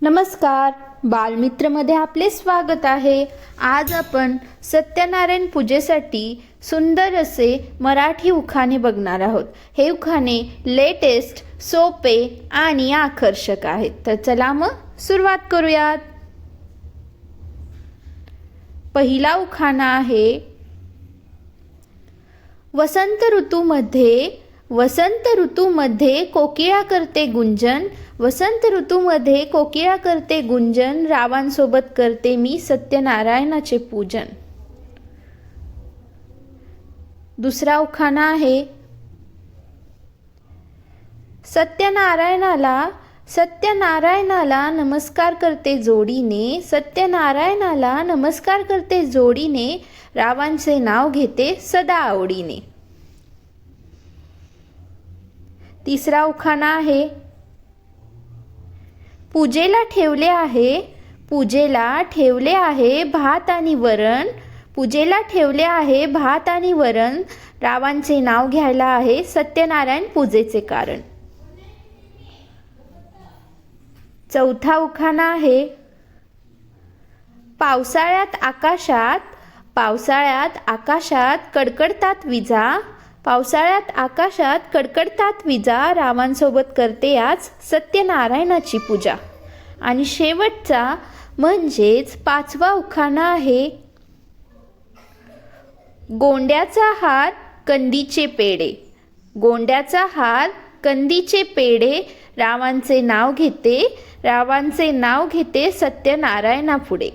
नमस्कार, बालमित्रमध्ये आपले स्वागत आहे। आज आपण सत्यनारायण पूजेसाठी सुंदर असे मराठी उखाणे बघणार आहोत। हे उखाणे लेटेस्ट, सोपे आणि आकर्षक आहेत। तर चला मग सुरुवात करूयात। पहिला उखाणा आहे, वसंत ऋतूमध्ये कोकिळा करते गुंजन, वसंत ऋतूमध्ये कोकिळा करते गुंजन, रावांसोबत करते मी सत्यनारायणाचे पूजन। दुसरा उखाणा आहे, सत्यनारायणाला नमस्कार करते जोडीने, सत्यनारायणाला नमस्कार करते जोडीने, रावांचे नाव घेते सदा आवडीने। तिसरा उखाणा आहे, पूजेला ठेवले आहे भात आणि वरण, पूजेला ठेवले आहे भात आणि वरण, रावांचे नाव घ्यायला आहे सत्यनारायण पूजेचे कारण। चौथा उखाणा आहे, पावसाळ्यात आकाशात कडकडतात विजा, पावसाळ्यात आकाशात कडकडतात विजा, रावांसोबत करते आज सत्यनारायणाची पूजा। आणि शेवटचा म्हणजेच पाचवा उखाणा आहे, गोंड्याचा हार कंदीचे पेढे, गोंड्याचा हार कंदीचे पेढे, रावांचे नाव घेते सत्यनारायणापुढे।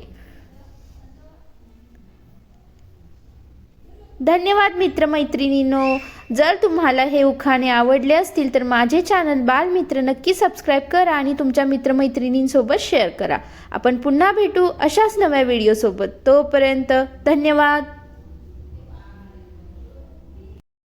धन्यवाद मित्रमैत्रिणींनो। जर तुम्हाला हे उखाणे आवडले असतील तर माझे चॅनल बालमित्र नक्की सबस्क्राईब करा आणि तुमच्या मित्रमैत्रिणींसोबत शेअर करा। आपण पुन्हा भेटू अशाच नव्या व्हिडिओसोबत। तोपर्यंत धन्यवाद।